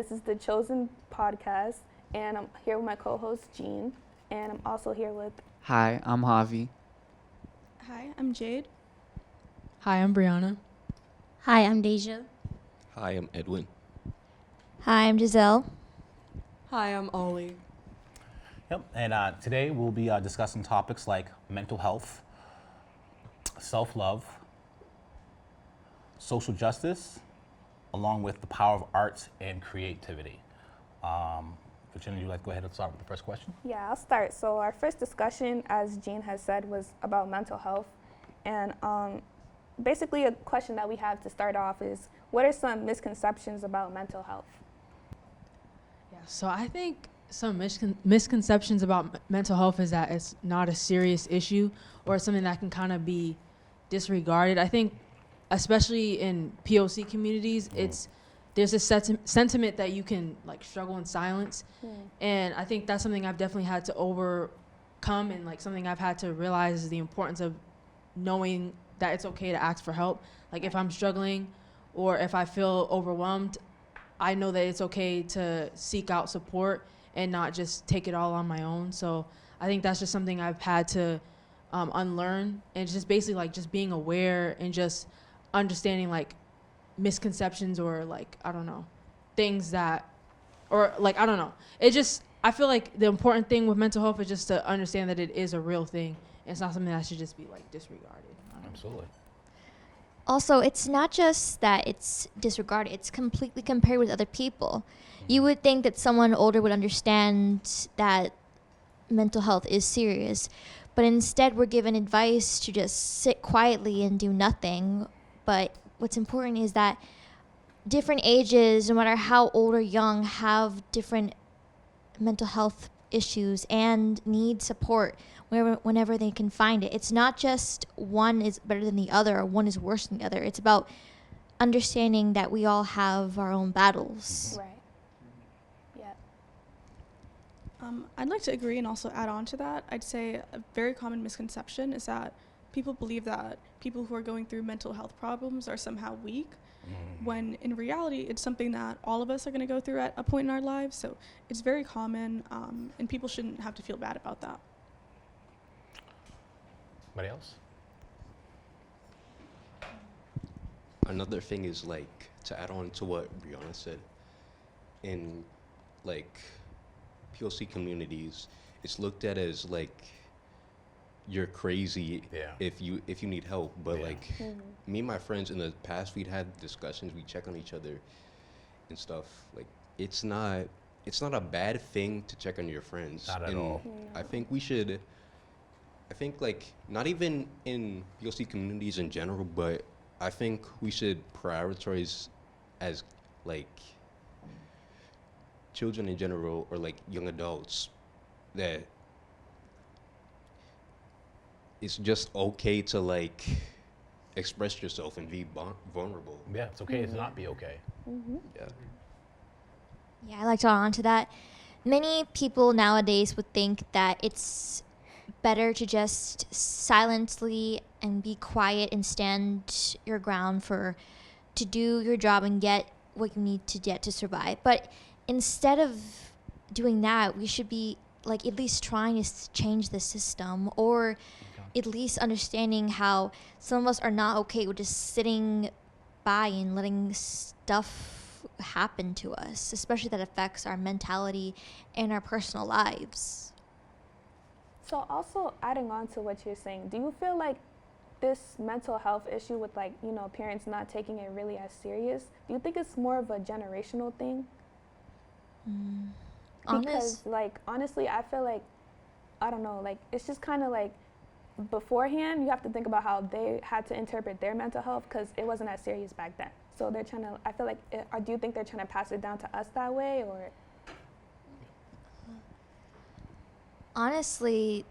this is the Chosen Podcast, and I'm here with my co-host Jean, and I'm also here with. Hi, I'm Javi. Hi, I'm Jade. Hi, I'm Brianna. Hi, I'm Deja. Hi, I'm Edwin. Hi, I'm Giselle. Hi, I'm Ollie. Yep, and today we'll be discussing topics like mental health, self-love, social justice, along with the power of arts and creativity. Virginia, would you like to go ahead and start with the first question? Yeah, I'll start. So our first discussion, as Jean has said, was about mental health. And basically a question that we have to start off is, what are some misconceptions about mental health? Yeah, so I think some misconceptions about mental health is that it's not a serious issue or something that can kind of be disregarded. I think, especially in POC communities, there's a sentiment that you can like struggle in silence, and I think that's something I've definitely had to overcome, and like something I've had to realize is the importance of knowing that it's okay to ask for help. Like if I'm struggling or if I feel overwhelmed, I know that it's okay to seek out support and not just take it all on my own. So I think that's just something I've had to unlearn, and just basically like just being aware and just understanding like misconceptions or like, I don't know, things that, or like, I don't know. It just, I feel like the important thing with mental health is just to understand that it is a real thing. It's not something that should just be like disregarded. Absolutely. Also, it's not just that it's disregarded, it's completely compared with other people. You would think that someone older would understand that mental health is serious, but instead we're given advice to just sit quietly and do nothing. But what's important is that different ages, no matter how old or young, have different mental health issues and need support whenever they can find it. It's not just one is better than the other or one is worse than the other. It's about understanding that we all have our own battles. Right. Yeah. I'd like to agree and also add on to that. I'd say a very common misconception is that people believe that people who are going through mental health problems are somehow weak, when in reality it's something that all of us are going to go through at a point in our lives. So it's very common, and people shouldn't have to feel bad about that. Anybody else? Another thing is like to add on to what Brianna said, in like POC communities, it's looked at as like you're crazy if you need help. But like me and my friends in the past, we'd had discussions, we check on each other and stuff. Like it's not a bad thing to check on your friends. Not at all. I think like not even in POC communities in general, but I think we should prioritize as like children in general or like young adults that it's just okay to like express yourself and be vulnerable. Yeah, it's okay to not be okay. Yeah. Yeah, I like to add on to that. Many people nowadays would think that it's better to just silently and be quiet and stand your ground to do your job and get what you need to get to survive. But instead of doing that, we should be like at least trying to change the system, or at least understanding how some of us are not okay with just sitting by and letting stuff happen to us, especially that affects our mentality and our personal lives. So also adding on to what you're saying, do you feel like this mental health issue with like, parents not taking it really as serious, do you think it's more of a generational thing? Because like, honestly, I feel like, I don't know, like it's just kind of like beforehand, you have to think about how they had to interpret their mental health because it wasn't as serious back then. So they're trying to, I feel like, or do you think they're trying to pass it down to us that way, or? Honestly,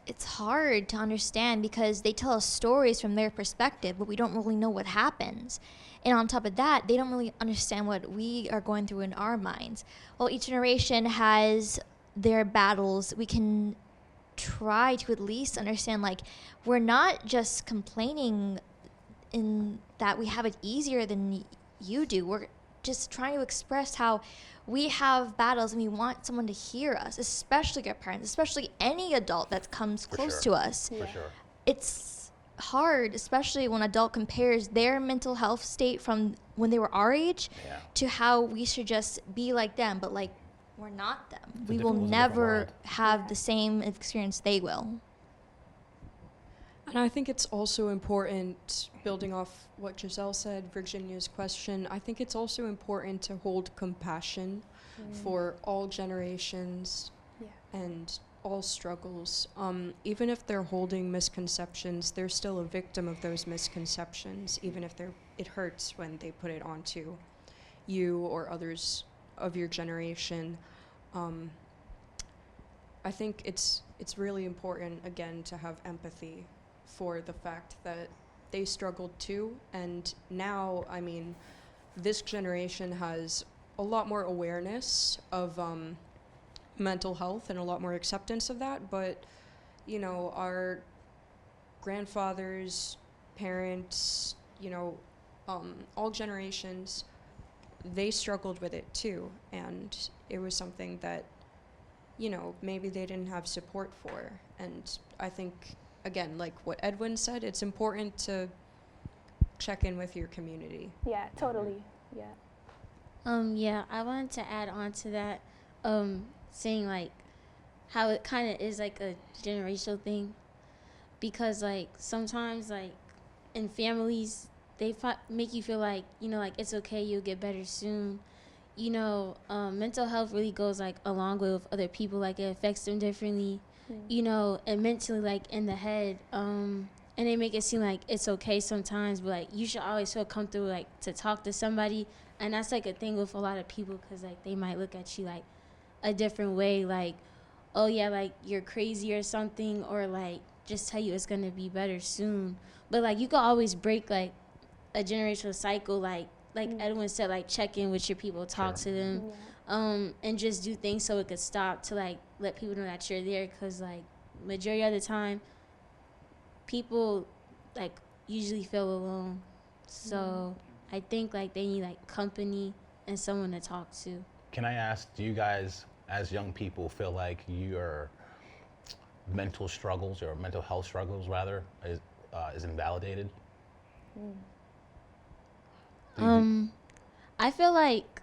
it's hard to understand because they tell us stories from their perspective, but we don't really know what happens. And on top of that, they don't really understand what we are going through in our minds. While each generation has their battles, we can try to at least understand, like, we're not just complaining in that we have it easier than you do. just trying to express how we have battles and we want someone to hear us, especially our parents, especially any adult that comes For close sure. to us. For sure. It's hard, especially when an adult compares their mental health state from when they were our age Yeah. to how we should just be like them, but like we're not them. It's a We different- will it was a different never world. have Yeah. the same experience they will. And I think it's also important, building off what Giselle said, Virginia's question, I think it's also important to hold compassion for all generations Yeah. and all struggles. Even if they're holding misconceptions, they're still a victim of those misconceptions, even if it hurts when they put it onto you or others of your generation. I think it's really important, again, to have empathy for the fact that they struggled too. And now, I mean, this generation has a lot more awareness of mental health and a lot more acceptance of that. But, you know, our grandfathers, parents, you know, all generations, they struggled with it too. And it was something that, you know, maybe they didn't have support for. And I think, again, like what Edwin said, it's important to check in with your community. Yeah, totally. Yeah. Yeah, I wanted to add on to that, saying like how it kind of is like a generational thing, because like sometimes like in families they make you feel like, you know, like it's okay, you'll get better soon. You know, mental health really goes like a long way with other people, like it affects them differently, you know, and mentally, like in the head, and they make it seem like it's okay sometimes, but like you should always feel comfortable like to talk to somebody. And that's like a thing with a lot of people, because like they might look at you like a different way, like, oh yeah, like you're crazy or something, or like just tell you it's gonna be better soon. But like you can always break like a generational cycle, like Edwin said, like check in with your people, talk Sure. to them, Yeah. and just do things so it could stop, to like let people know that you're there, because like majority of the time people like usually feel alone. So I think like they need like company and someone to talk to. Can I ask, do you guys, as young people, feel like your mental struggles or mental health struggles, rather, is invalidated? I feel like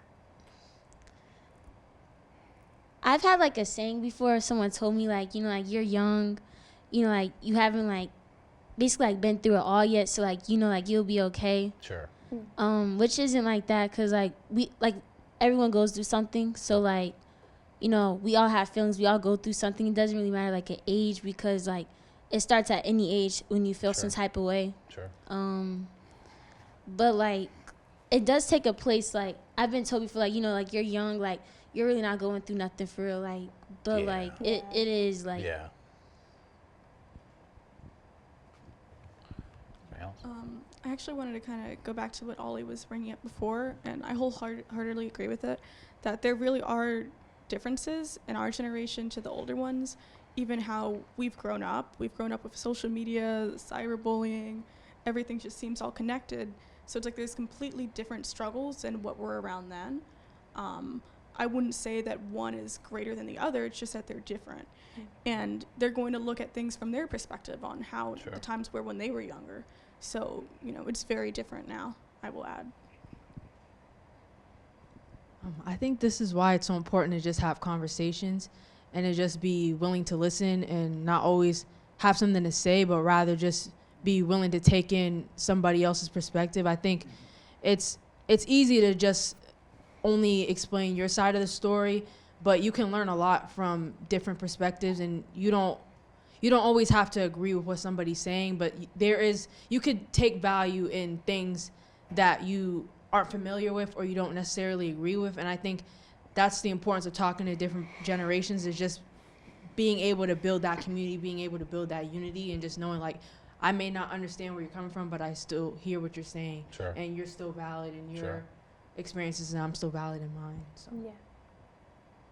I've had like a saying before. Someone told me like, you know, like you're young, you know, like you haven't like basically like been through it all yet, so like, you know, like you'll be okay. Sure. Which isn't like that, because like we like everyone goes through something, so like, you know, we all have feelings, we all go through something. It doesn't really matter like an age, because like it starts at any age when you feel some Sure. type of way. Sure. But like it does take a place, like I've been told before, like, you know, like you're young, like you're really not going through nothing for real, like, but Yeah. like it is like Yeah. Anything else? I actually wanted to kind of go back to what Ollie was bringing up before, and I wholeheartedly agree with it, that there really are differences in our generation to the older ones, even how we've grown up. We've grown up with social media, cyberbullying, everything just seems all connected. So it's like there's completely different struggles than what were around then. I wouldn't say that one is greater than the other, it's just that they're different. And they're going to look at things from their perspective on how Sure. the times were when they were younger. So, you know, it's very different now, I will add. I think this is why it's so important to just have conversations and to just be willing to listen and not always have something to say, but rather just be willing to take in somebody else's perspective. I think it's easy to just only explain your side of the story, but you can learn a lot from different perspectives, and you don't always have to agree with what somebody's saying, but you could take value in things that you aren't familiar with or you don't necessarily agree with. And I think that's the importance of talking to different generations, is just being able to build that community, being able to build that unity, and just knowing like, I may not understand where you're coming from, but I still hear what you're saying. Sure. And you're still valid in your Sure. experiences, and I'm still valid in mine. So. Yeah.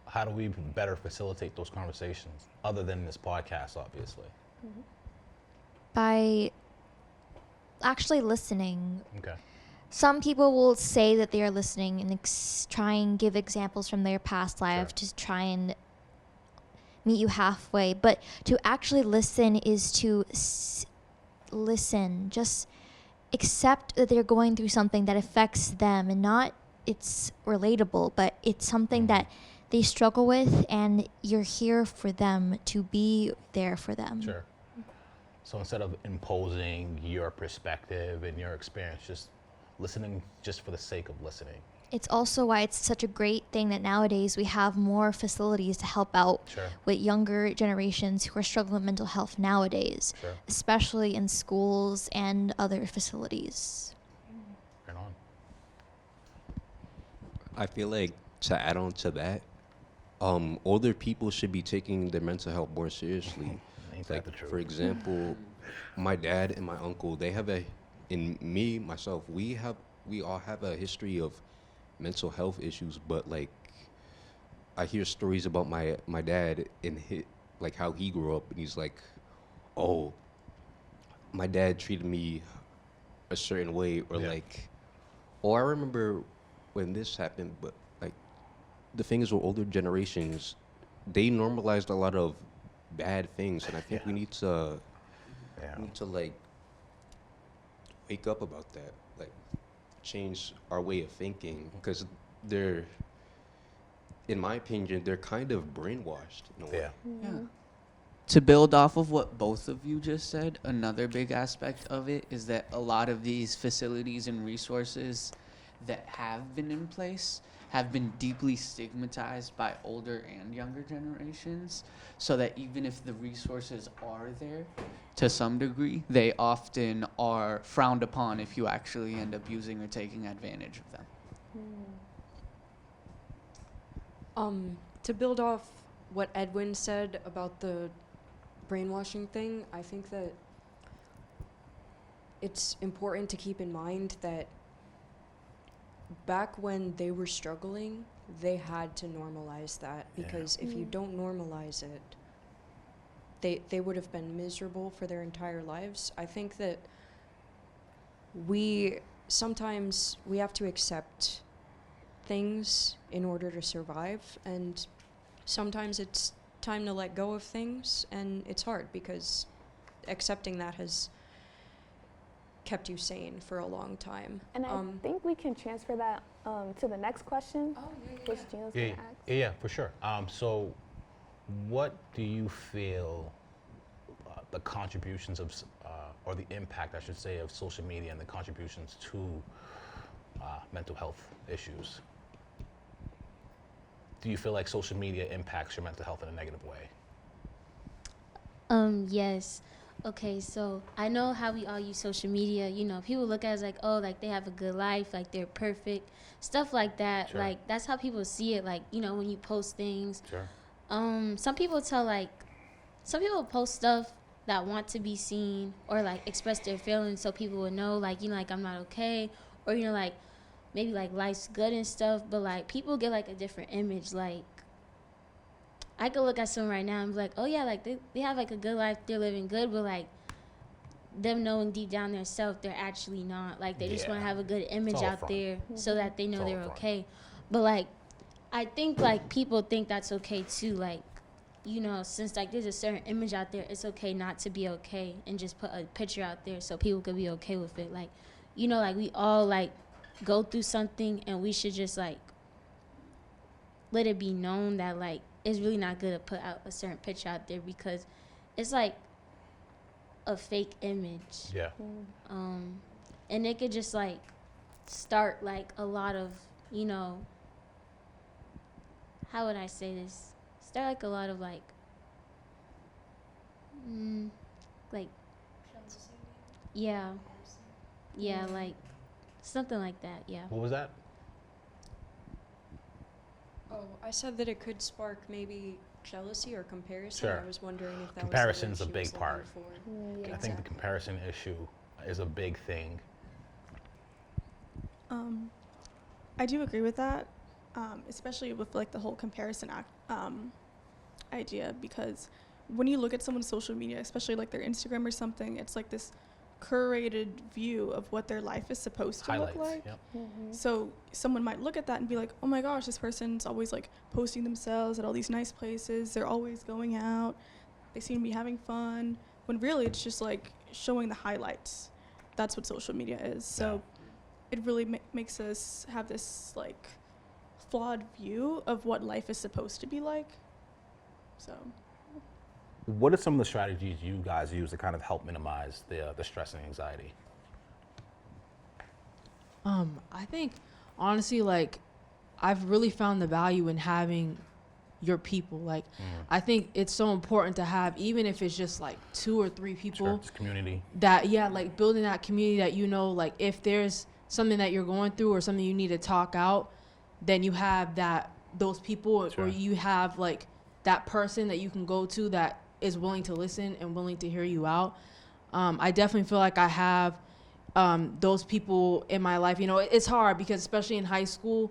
How do we better facilitate those conversations, other than this podcast, obviously? By actually listening, Okay. some people will say that they are listening and try and give examples from their past life Sure. to try and meet you halfway. But to actually listen is to listen. Just accept that they're going through something that affects them, and not it's relatable, but it's something Mhm. that they struggle with, and you're here for them, to be there for them. Sure. So instead of imposing your perspective and your experience, just listening just for the sake of listening. It's also why it's such a great thing that nowadays we have more facilities to help out Sure. with younger generations who are struggling with mental health nowadays, Sure. especially in schools and other facilities. Right on. I feel like to add on to that, older people should be taking their mental health more seriously. Ain't Like, that the truth? for example, my dad and my uncle, they have myself, we all have a history of mental health issues, but like, I hear stories about my dad and like how he grew up, and he's like, oh, my dad treated me a certain way, or Yeah. like, oh, I remember when this happened, but like, the thing is with older generations, they normalized a lot of bad things, and I think Yeah. we need to Yeah. like wake up about that, like change our way of thinking, because they're, in my opinion, they're kind of brainwashed in a way. Yeah. Yeah. To build off of what both of you just said, another big aspect of it is that a lot of these facilities and resources that have been in place have been deeply stigmatized by older and younger generations, so that even if the resources are there to some degree, they often are frowned upon if you actually end up using or taking advantage of them. To build off what Edwin said about the brainwashing thing, I think that it's important to keep in mind that back when they were struggling, they had to normalize that, Yeah. because if you don't normalize it, they would have been miserable for their entire lives. I think that sometimes we have to accept things in order to survive, and sometimes it's time to let go of things, and it's hard because accepting that has kept you sane for a long time. And I think we can transfer that to the next question, which Gina's Yeah, going to ask. yeah, for sure. So, what do you feel the contributions of, or the impact, I should say, of social media and the contributions to mental health issues? Do you feel like social media impacts your mental health in a negative way? Yes. Okay, so I know how we all use social media. You know, people look at us like, oh, like they have a good life, like they're perfect, stuff like that. Sure. Like that's how people see it. Like, you know, when you post things. Sure. Some people post stuff that want to be seen, or like express their feelings so people would know, like, you know, like I'm not okay, or, you know, like maybe like life's good and stuff, but like people get like a different image. Like I could look at someone right now and be like, oh yeah, like they have like a good life, they're living good, but like them knowing deep down their self they're actually not. Like they just Yeah. want to have a good image all out front. there so that they know It's all they're front. okay. But like I think like people think that's okay too. Like, you know, since like there's a certain image out there, it's okay not to be okay and just put a picture out there so people could be okay with it. Like, you know, like we all like go through something, and we should just like let it be known that like it's really not good to put out a certain picture out there, because it's like a fake image. Yeah. And it could just like start like a lot of, you know, how would I say this? Start like a lot of like yeah, like something like that. Yeah. What was that? Oh, I said that it could spark maybe jealousy or comparison. Sure. I was wondering if that Comparison's was a the word she big was part. looking for. I think the comparison issue is a big thing. I do agree with that, especially with like the whole comparison idea, because when you look at someone's social media, especially like their Instagram or something, it's like this curated view of what their life is supposed to Highlights. look like. Yep. So someone might look at that and be like, oh my gosh, this person's always like posting themselves at all these nice places. They're always going out. They seem to be having fun. When really it's just like showing the highlights. That's what social media is. So it really makes us have this like flawed view of what life is supposed to be like. So What are some of the strategies you guys use to kind of help minimize the stress and anxiety? I think honestly, like, I've really found the value in having your people. Like, I think it's so important to have, even if it's just like 2 or 3 people, Sure, it's community. that, yeah, like building that community that, you know, like if there's something that you're going through or something you need to talk out, then you have those people, Sure. or you have like that person that you can go to that is willing to listen and willing to hear you out. I definitely feel like I have those people in my life. You know, it's hard because especially in high school,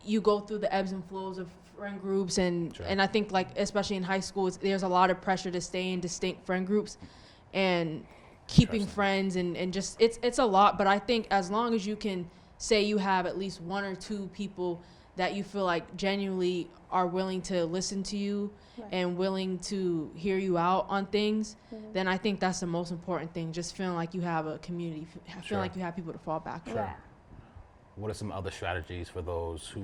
you go through the ebbs and flows of friend groups, and Sure. and I think like especially in high school, there's a lot of pressure to stay in distinct friend groups and keeping Interesting. friends, and just it's a lot. But I think as long as you can say you have at least 1 or 2 people that you feel like genuinely are willing to listen to you Right. and willing to hear you out on things, then I think that's the most important thing. Just feeling like you have a community, feeling Sure. like you have people to fall back on. Yeah. What are some other strategies for those who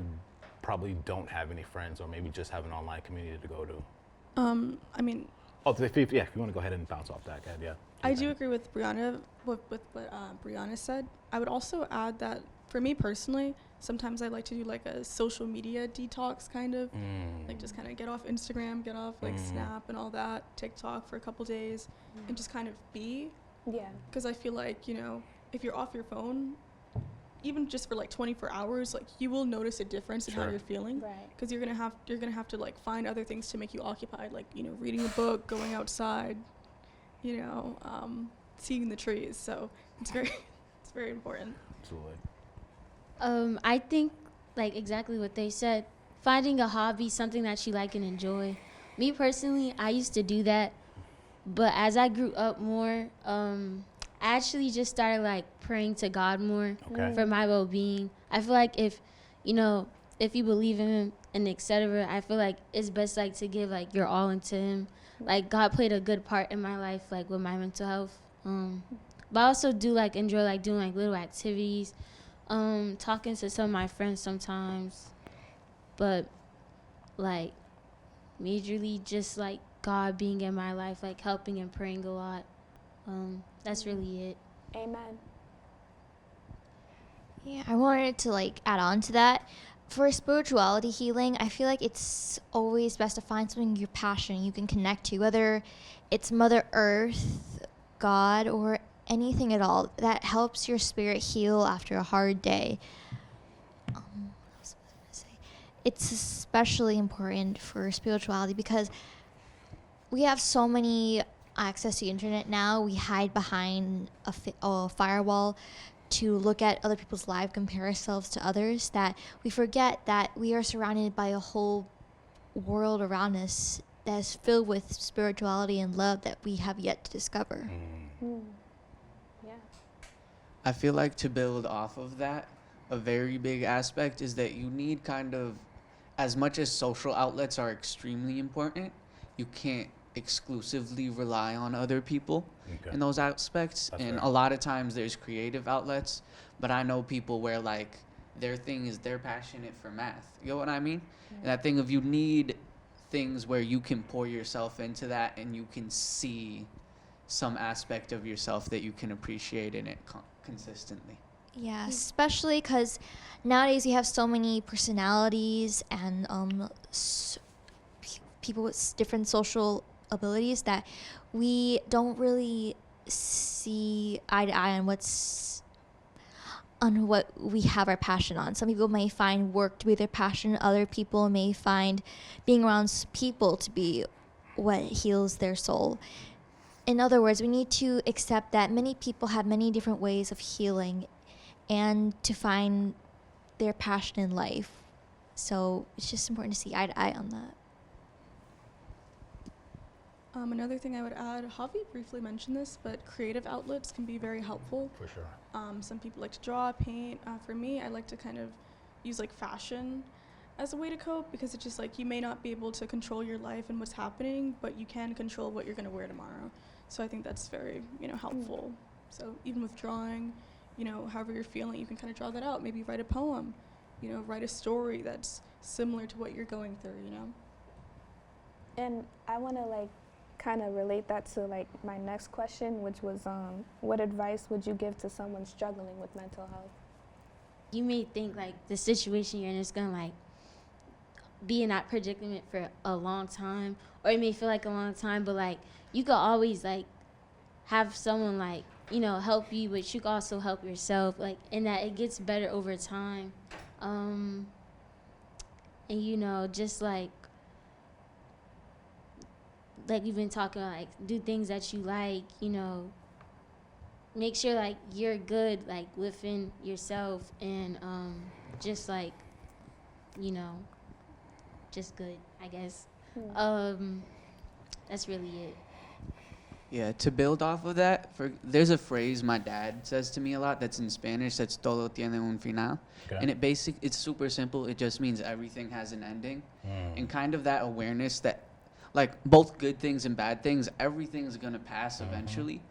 probably don't have any friends or maybe just have an online community to go to? I mean, Oh, if you want to go ahead and bounce off that, go ahead, yeah. I do agree with Brianna, with what Brianna said. I would also add that for me personally, sometimes I like to do like a social media detox kind of, like just kind of get off Instagram, get off like Snap and all that, TikTok for a couple days, and just kind of be. Yeah. Because I feel like, you know, if you're off your phone, even just for like 24 hours, like you will notice a difference in how Sure. you're feeling. Right. Because you're gonna have to like find other things to make you occupied, like, you know, reading a book, going outside, you know, seeing the trees. So it's very important. Absolutely. I think like exactly what they said. Finding a hobby, something that you like and enjoy. Me personally, I used to do that, but as I grew up more, I actually just started like praying to God more Okay. for my well-being. I feel like if you believe in Him and etc., I feel like it's best like to give like your all into Him. Like God played a good part in my life, like with my mental health. But I also do like enjoy like doing like little activities, talking to some of my friends sometimes. But like majorly just like God being in my life, like helping and praying a lot. That's really it. Amen. Yeah, I wanted to like add on to that. For spirituality healing, I feel like it's always best to find something you're passionate, you can connect to, whether it's Mother Earth, God, or anything at all that helps your spirit heal after a hard day. What else was I gonna say? It's especially important for spirituality because we have so many access to the internet now. We hide behind a firewall to look at other people's lives, compare ourselves to others, that we forget that we are surrounded by a whole world around us that is filled with spirituality and love that we have yet to discover. Mm. Yeah. I feel like to build off of that, a very big aspect is that you need kind of, as much as social outlets are extremely important, you can't exclusively rely on other people Okay. in those aspects. That's And fair. a lot of times there's creative outlets, but I know people where like their thing is they're passionate for math. You know what I mean? And that thing of you need things where you can pour yourself into that and you can see some aspect of yourself that you can appreciate in it consistently. Yeah, especially because nowadays we have so many personalities and people with different social abilities that we don't really see eye to eye on what we have our passion on. Some people may find work to be their passion. Other people may find being around people to be what heals their soul. In other words, we need to accept that many people have many different ways of healing and to find their passion in life. So it's just important to see eye to eye on that. Another thing I would add, Javi briefly mentioned this, but creative outlets can be very helpful. For sure. Some people like to draw, paint. For me, I like to kind of use like fashion as a way to cope, because it's just like you may not be able to control your life and what's happening, but you can control what you're going to wear tomorrow. So I think that's very, helpful. So even with drawing, however you're feeling, you can kind of draw that out. Maybe write a poem, write a story that's similar to what you're going through. And I want to like kind of relate that to like my next question, which was what advice would you give to someone struggling with mental health? You may think like the situation you're in is gonna like be in that predicament for a long time, or it may feel like a long time, but like you could always like have someone like help you, but you can also help yourself, like in that it gets better over time. And just like we've been talking about, like do things that you like, make sure like you're good like within yourself, and just like just good, I guess. That's really it. Yeah, to build off of that, there's a phrase my dad says to me a lot that's in Spanish, that's todo tiene un final. Okay. And it's super simple. It just means everything has an ending. And kind of that awareness that, like, both good things and bad things, everything's going to pass eventually.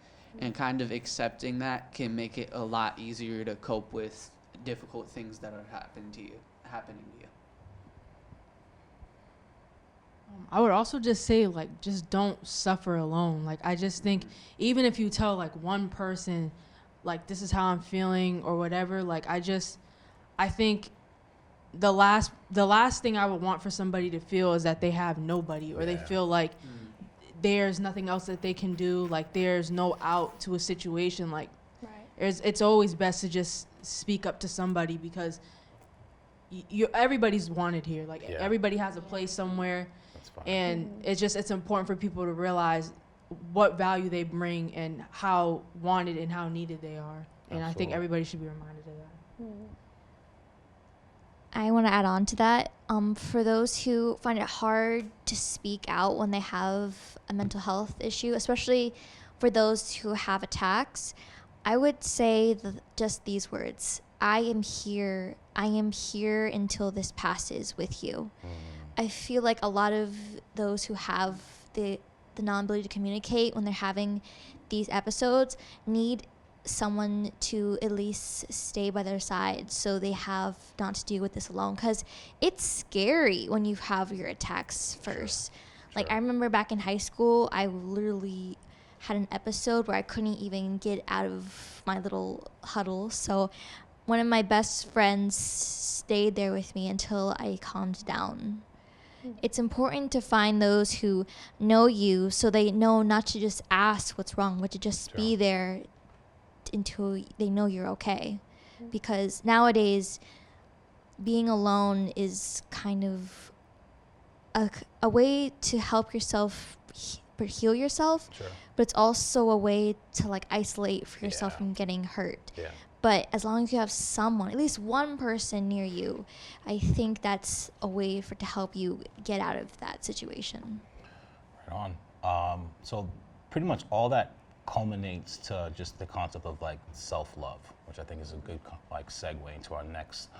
And kind of accepting that can make it a lot easier to cope with difficult things that are happening to you. I would also just say, like, just don't suffer alone. Like, I just think even if you tell, like, one person, like, this is how I'm feeling or whatever, like, I think the last thing I would want for somebody to feel is that they have nobody, or they feel like there's nothing else that they can do, like, there's no out to a situation. Like, it's always best to just speak up to somebody, because everybody's wanted here. Like, everybody has a place somewhere. And it's important for people to realize what value they bring and how wanted and how needed they are. And I think everybody should be reminded of that. I want to add on to that. For those who find it hard to speak out when they have a mental health issue, especially for those who have attacks, I would say just these words: I am here. I am here until this passes with you. I feel like a lot of those who have the non-ability to communicate when they're having these episodes need someone to at least stay by their side, so they have not to deal with this alone, because it's scary when you have your attacks first. Like, I remember back in high school, I literally had an episode where I couldn't even get out of my little huddle. So one of my best friends stayed there with me until I calmed down. It's important to find those who know you, so they know not to just ask what's wrong, but to just be there until they know you're okay. Because nowadays, being alone is kind of a way to help yourself heal yourself, but it's also a way to like isolate for yourself from getting hurt. But as long as you have someone, at least one person near you, I think that's a way to help you get out of that situation. Right on. So pretty much all that culminates to just the concept of like self-love, which I think is a good segue into our next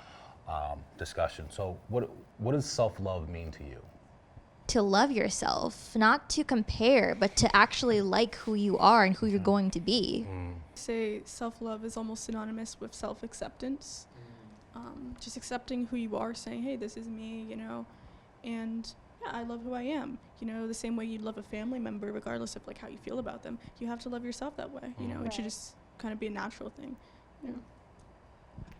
discussion. So what does self-love mean to you? To love yourself, not to compare, but to actually like who you are and who you're going to be. Say self-love is almost synonymous with self-acceptance. Just accepting who you are, saying, hey, this is me, and I love who I am. The same way you'd love a family member, regardless of like how you feel about them. You have to love yourself that way. It should just kind of be a natural thing.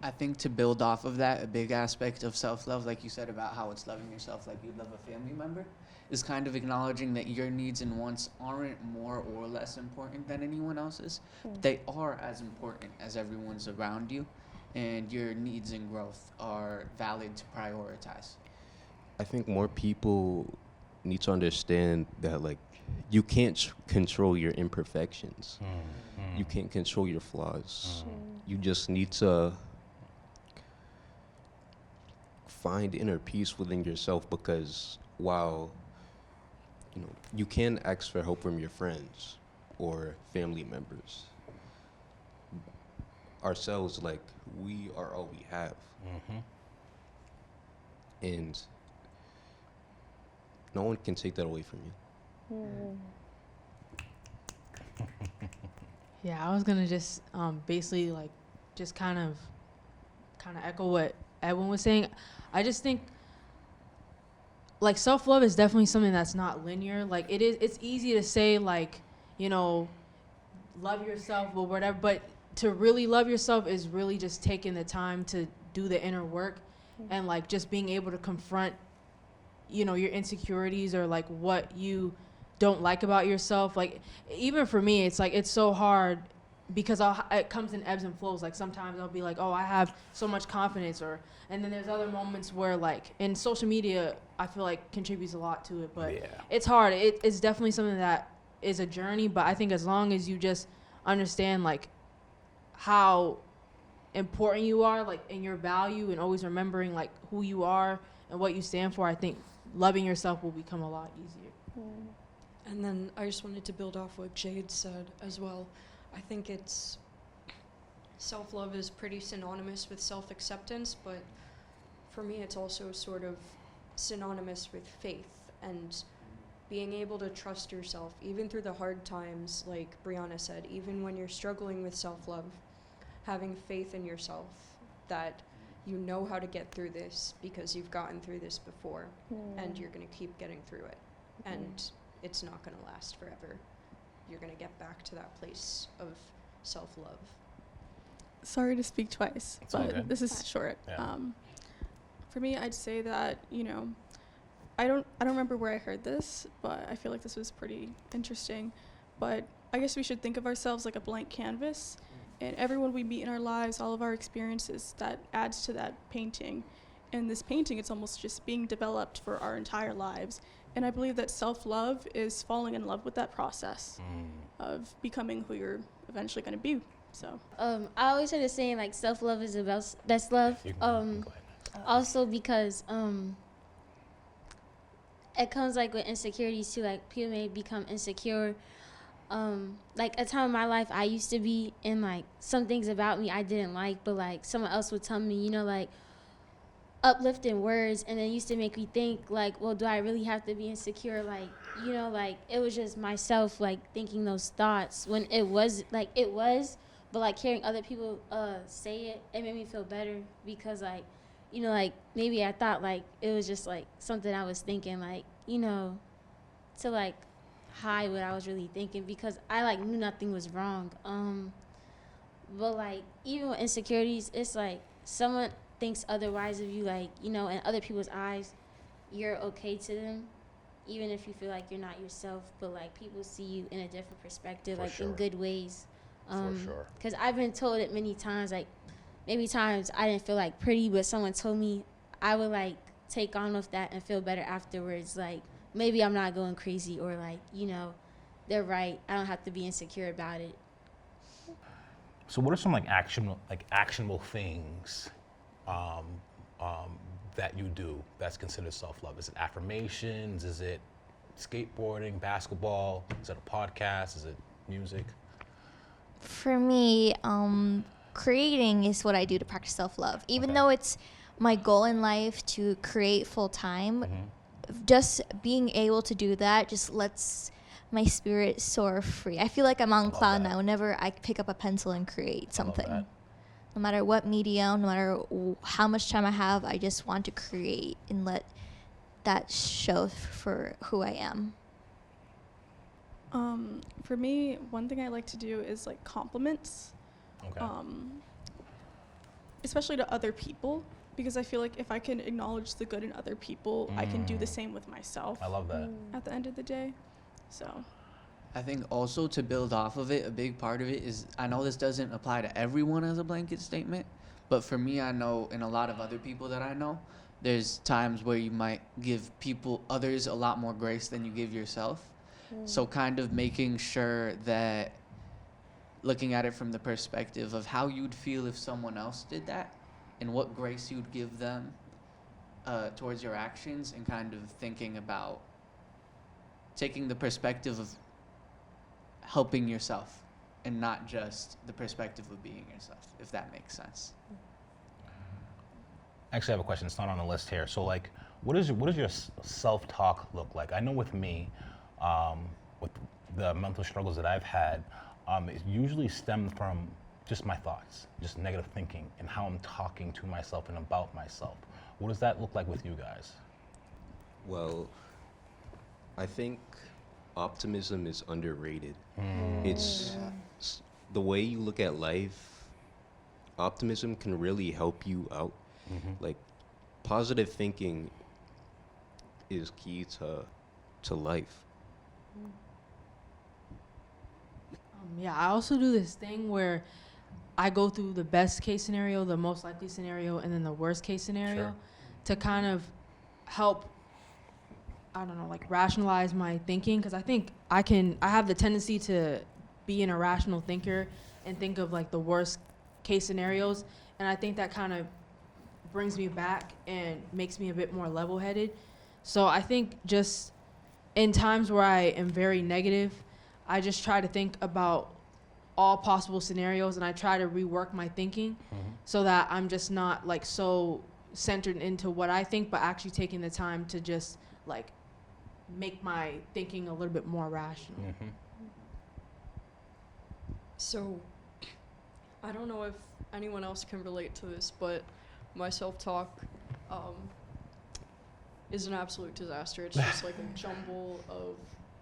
I think to build off of that, a big aspect of self-love, like you said about how it's loving yourself like you'd love a family member, is kind of acknowledging that your needs and wants aren't more or less important than anyone else's. They are as important as everyone's around you, and your needs and growth are valid to prioritize. I think more people need to understand that, like, you can't control your imperfections. You can't control your flaws. You just need to find inner peace within yourself, because while you know, you can ask for help from your friends or family members. Ourselves, like, we are all we have. Mm-hmm. And no one can take that away from you. Yeah, I was gonna just basically like just kind of echo what Edwin was saying. I just think like self-love is definitely something that's not linear. Like it's easy to say like, you know, love yourself or whatever, but to really love yourself is really just taking the time to do the inner work and like just being able to confront, you know, your insecurities or like what you don't like about yourself. Like even for me, it's like it's so hard because it comes in ebbs and flows. Like sometimes I'll be like, oh, I have so much confidence, and then there's other moments where like, and social media I feel like contributes a lot to it, but Yeah. it's hard. It's definitely something that is a journey, but I think as long as you just understand like how important you are, like in your value, and always remembering like who you are and what you stand for, I think loving yourself will become a lot easier. And then I just wanted to build off what Jade said as well. I think it's self-love is pretty synonymous with self-acceptance, but for me it's also sort of synonymous with faith and being able to trust yourself even through the hard times, like Brianna said, even when you're struggling with self-love, having faith in yourself that you know how to get through this because you've gotten through this before and you're going to keep getting through it. And it's not going to last forever. You're going to get back to that place of self-love. Sorry to speak twice, It's all but good. this is short. Yeah. For me, I'd say that, you know, I don't remember where I heard this, but I feel like this was pretty interesting. But I guess we should think of ourselves like a blank canvas, and everyone we meet in our lives, all of our experiences, that adds to that painting. And this painting, it's almost just being developed for our entire lives. And I believe that self-love is falling in love with that process of becoming who you're eventually going to be. So I always heard the saying like self-love is the best love. You can go ahead. Also because it comes like with insecurities too. Like people may become insecure. Like a time in my life I used to be, and like some things about me I didn't like, but like someone else would tell me, you know, like uplifting words, and then used to make me think like, well, do I really have to be insecure? Like, you know, like it was just myself like thinking those thoughts when it was, but like hearing other people say it made me feel better, because like, you know, like maybe I thought like it was just like something I was thinking, like, you know, to like hide what I was really thinking, because I like knew nothing was wrong. But like even with insecurities, it's like someone thinks otherwise of you, like, you know, in other people's eyes, you're okay to them, even if you feel like you're not yourself, but like people see you in a different perspective, For like sure. in good ways. For sure. Because I've been told it many times, like maybe times I didn't feel like pretty, but someone told me I would like take on with that and feel better afterwards. Like maybe I'm not going crazy, or like, you know, they're right. I don't have to be insecure about it. So what are some actionable things that you do that's considered self-love? Is it affirmations? Is it skateboarding, basketball? Is it a podcast? Is it music? For me, creating is what I do to practice self-love. Even Okay. though it's my goal in life to create full-time, Mm-hmm. just being able to do that just lets my spirit soar free. I feel like I'm on love cloud that. nine whenever I pick up a pencil and create I love something. that. No matter what medium, no matter how much time I have, I just want to create and let that show for who I am. for me, one thing I like to do is like compliments, Okay. especially to other people, because I feel like if I can acknowledge the good in other people, I can do the same with myself I love that. at the end of the day. So I think also to build off of it, a big part of it is, I know this doesn't apply to everyone as a blanket statement, but for me, I know, and a lot of other people that I know, there's times where you might give others a lot more grace than you give yourself. So kind of making sure that, looking at it from the perspective of how you'd feel if someone else did that, and what grace you'd give them towards your actions, and kind of thinking about taking the perspective of helping yourself and not just the perspective of being yourself, if that makes sense. Actually, I have a question. It's not on the list here. So, like, what does your self-talk look like? I know with me, with the mental struggles that I've had, it usually stemmed from just my thoughts, just negative thinking, and how I'm talking to myself and about myself. What does that look like with you guys? Well, I think optimism is underrated. It's the way you look at life. Optimism can really help you out. Like, positive thinking is key to life. Yeah, I also do this thing where I go through the best case scenario, the most likely scenario, and then the worst case scenario Sure. to kind of help, I don't know, like rationalize my thinking. Because I think I have the tendency to be an irrational thinker and think of like the worst case scenarios. And I think that kind of brings me back and makes me a bit more level-headed. So I think just in times where I am very negative, I just try to think about all possible scenarios and I try to rework my thinking so that I'm just not like so centered into what I think, but actually taking the time to just like make my thinking a little bit more rational. So, I don't know if anyone else can relate to this, but my self-talk is an absolute disaster. It's just like a jumble of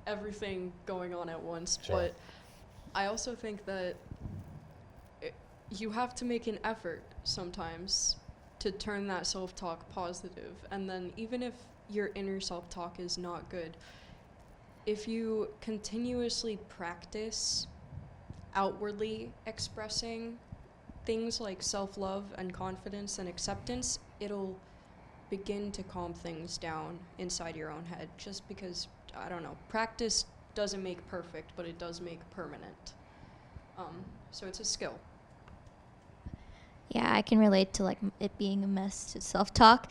everything going on at once. Sure. But I also think that you have to make an effort sometimes to turn that self-talk positive. And then even if your inner self-talk is not good, if you continuously practice outwardly expressing things like self-love and confidence and acceptance, it'll begin to calm things down inside your own head. Just because, I don't know, practice doesn't make perfect, but it does make permanent. So it's a skill. Yeah, I can relate to like it being a mess to self-talk.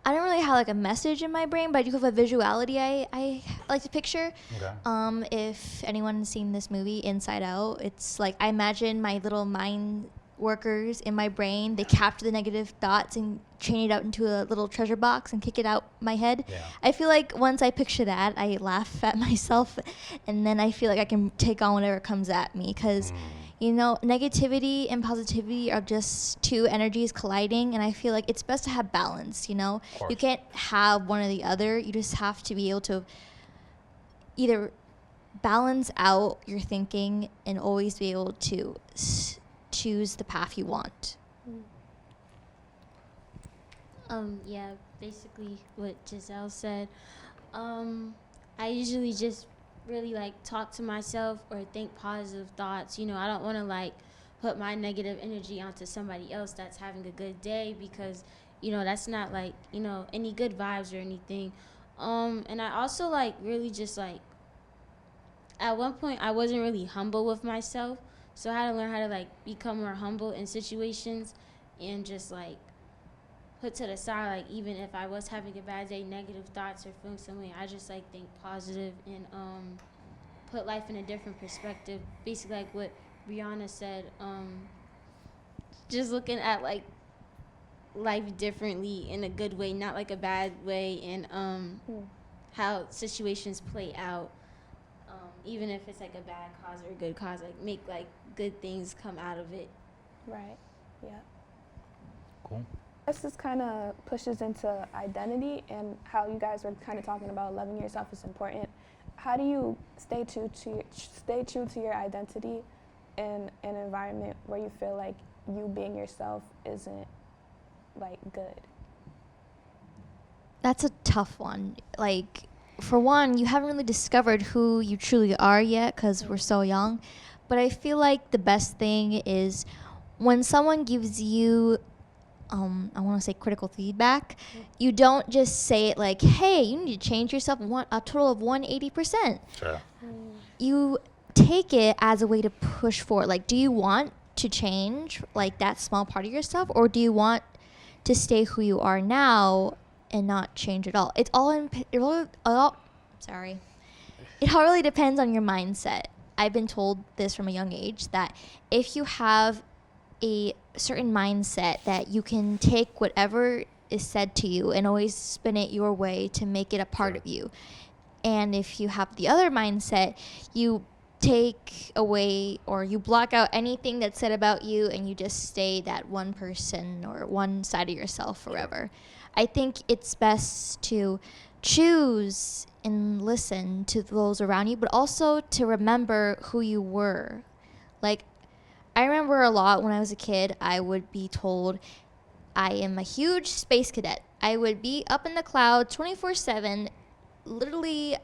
I don't really have like a message in my brain, but I do have a visuality I like to picture. Okay. If anyone's seen this movie, Inside Out, it's like I imagine my little mind workers in my brain. They capture the negative thoughts and chain it out into a little treasure box and kick it out my head. Yeah. I feel like once I picture that, I laugh at myself, and then I feel like I can take on whatever comes at me because. You know, negativity and positivity are just two energies colliding, and I feel like it's best to have balance, you know? Of course. You can't have one or the other. You just have to be able to either balance out your thinking and always be able to choose the path you want. Yeah, basically what Giselle said. I usually just really like talk to myself or think positive thoughts. You know, I don't want to like put my negative energy onto somebody else that's having a good day because, you know, that's not like, you know, any good vibes or anything. And I also like really just like, at one point I wasn't really humble with myself. So I had to learn how to like become more humble in situations and just like put to the side, like even if I was having a bad day, negative thoughts or feeling some way, I just like think positive and put life in a different perspective. Basically like what Brianna said, just looking at like life differently in a good way, not like a bad way, and how situations play out, even if it's like a bad cause or a good cause, like make like good things come out of it. Right. Yeah. Cool. This kind of pushes into identity and how you guys were kind of talking about loving yourself is important. How do you stay true to your identity in an environment where you feel like you being yourself isn't like good? That's a tough one. Like, for one, you haven't really discovered who you truly are yet because we're so young. But I feel like the best thing is when someone gives you I want to say critical feedback, you don't just say it like, hey, you need to change yourself a total of 180%. Sure. You take it as a way to push forward. Like, do you want to change like that small part of yourself, or do you want to stay who you are now and not change at all? It's all sorry. it all really depends on your mindset. I've been told this from a young age that if you have a certain mindset that you can take whatever is said to you and always spin it your way to make it a part of you. And if you have the other mindset, you take away or you block out anything that's said about you and you just stay that one person or one side of yourself forever. I think it's best to choose and listen to those around you, but also to remember who you were. Like, I remember a lot when I was a kid, I would be told I am a huge space cadet. I would be up in the clouds 24/7, literally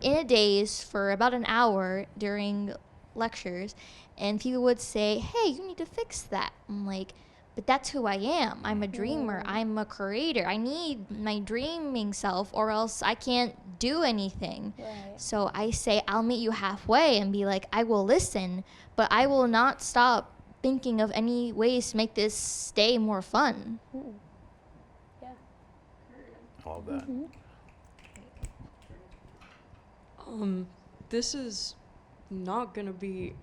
in a daze for about an hour during lectures, and people would say, hey, you need to fix that. I'm like, but that's who I am. I'm a dreamer. I'm a creator. I need my dreaming self or else I can't do anything. Right. So I say, I'll meet you halfway and be like, I will listen, but I will not stop thinking of any ways to make this day more fun. Mm. Yeah. I love that. This is not gonna be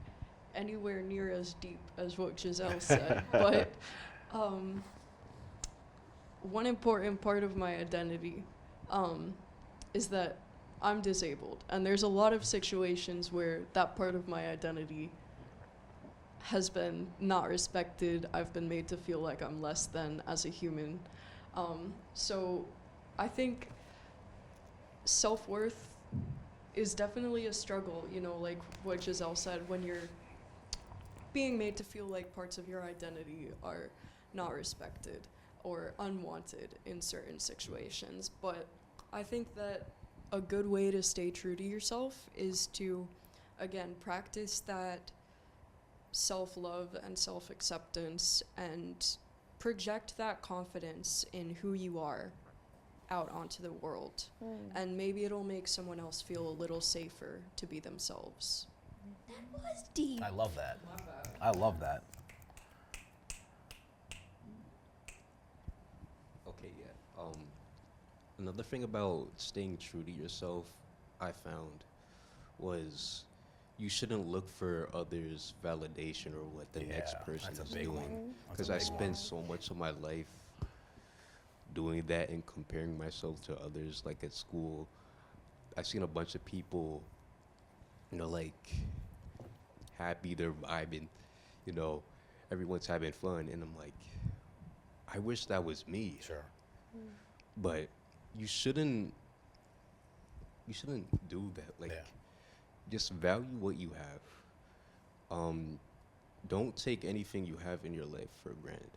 anywhere near as deep as what Giselle said, but one important part of my identity is that I'm disabled, and there's a lot of situations where that part of my identity has been not respected. I've been made to feel like I'm less than as a human. So I think self-worth is definitely a struggle, you know, like what Giselle said, when you're being made to feel like parts of your identity are not respected or unwanted in certain situations. But I think that a good way to stay true to yourself is to, again, practice that self-love and self-acceptance and project that confidence in who you are out onto the world. And maybe it'll make someone else feel a little safer to be themselves. That was deep. I love that. I love that. Okay, yeah. Another thing about staying true to yourself, I found, was you shouldn't look for others' validation or what the next Yeah, person that's a is big doing. one. That's Because a I big spent one. so much of my life doing that and comparing myself to others. Like at school, I've seen a bunch of people, you know, like happy, they're vibing, you know, everyone's having fun, and I'm like, I wish that was me. Sure. But you shouldn't do that. Like, Yeah. just value what you have. Don't take anything you have in your life for granted.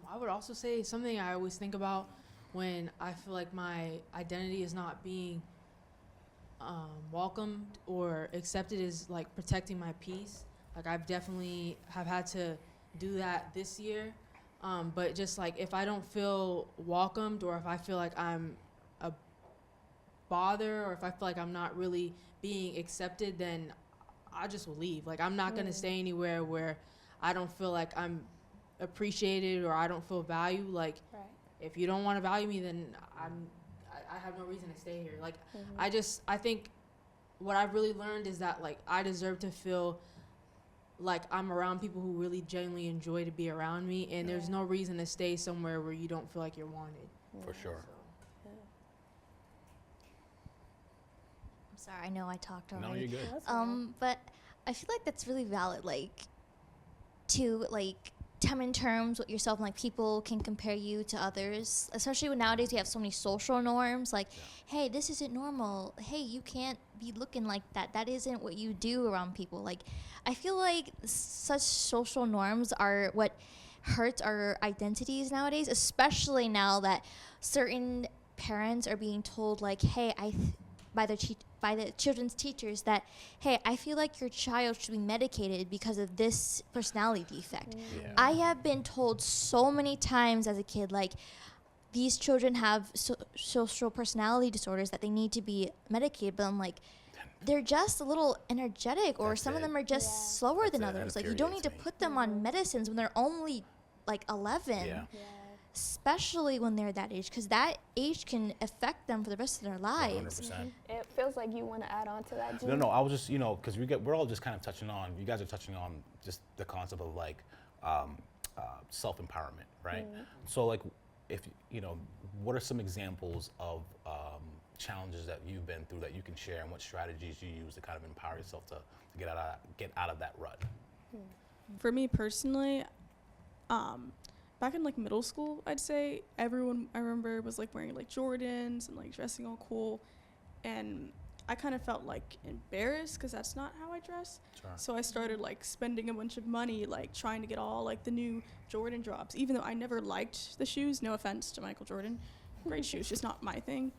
I would also say something I always think about when I feel like my identity is not being welcomed or accepted is like protecting my peace. Like I've definitely have had to do that this year. But just like if I don't feel welcomed or if I feel like I'm a bother or if I feel like I'm not really being accepted, then I just will leave. Like I'm not gonna stay anywhere where I don't feel like I'm appreciated or I don't feel value. Like Right. if you don't want to value me, then I have no reason to stay here. Like I think what I've really learned is that like I deserve to feel like I'm around people who really genuinely enjoy to be around me, and there's no reason to stay somewhere where you don't feel like you're wanted. For sure. I'm sorry, I know I talked already. No, you're good. That's fine. But I feel like that's really valid, like to like come in terms with yourself, and like people can compare you to others, especially when nowadays we have so many social norms, like hey, this isn't normal, hey, you can't be looking like that, that isn't what you do around people. Like I feel like such social norms are what hurts our identities nowadays, especially now that certain parents are being told like, hey, by the children's teachers that, hey, I feel like your child should be medicated because of this personality defect. Yeah. I have been told so many times as a kid, like, these children have social personality disorders that they need to be medicated, but I'm like, they're just a little energetic, or That's some of it. them are just slower than That's it. others. That Like, you don't need to infuriates me. put them on medicines when they're only like 11. Yeah. Yeah. especially when they're that age, because that age can affect them for the rest of their lives. 100%. It feels like you want to add on to that. No, Gene. no, I was just, because we're all just kind of touching on, you guys are touching on just the concept of like self-empowerment, right? So like, if, what are some examples of challenges that you've been through that you can share, and what strategies you use to kind of empower yourself to get out of that rut? For me personally, back in like middle school, I'd say everyone I remember was like wearing like Jordans and like dressing all cool, and I kind of felt like embarrassed because that's not how I dress. Sure. So I started like spending a bunch of money like trying to get all like the new Jordan drops, even though I never liked the shoes. No offense to Michael Jordan, great shoes, just not my thing.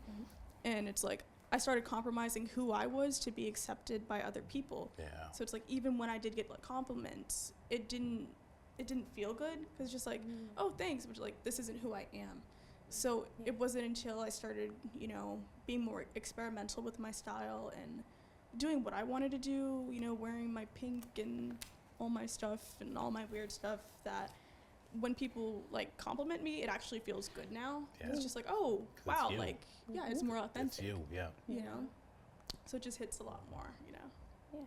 And it's like I started compromising who I was to be accepted by other people. Yeah. So it's like even when I did get like compliments, it didn't feel good because it's just like, oh, thanks, but like this isn't who I am. So it wasn't until I started, being more experimental with my style and doing what I wanted to do, wearing my pink and all my stuff and all my weird stuff, that when people like compliment me, it actually feels good now. Yeah. It's just like, oh, 'Cause it's wow, you. like, yeah, it's more authentic. It's you, yeah. You know? So it just hits a lot more, Yeah.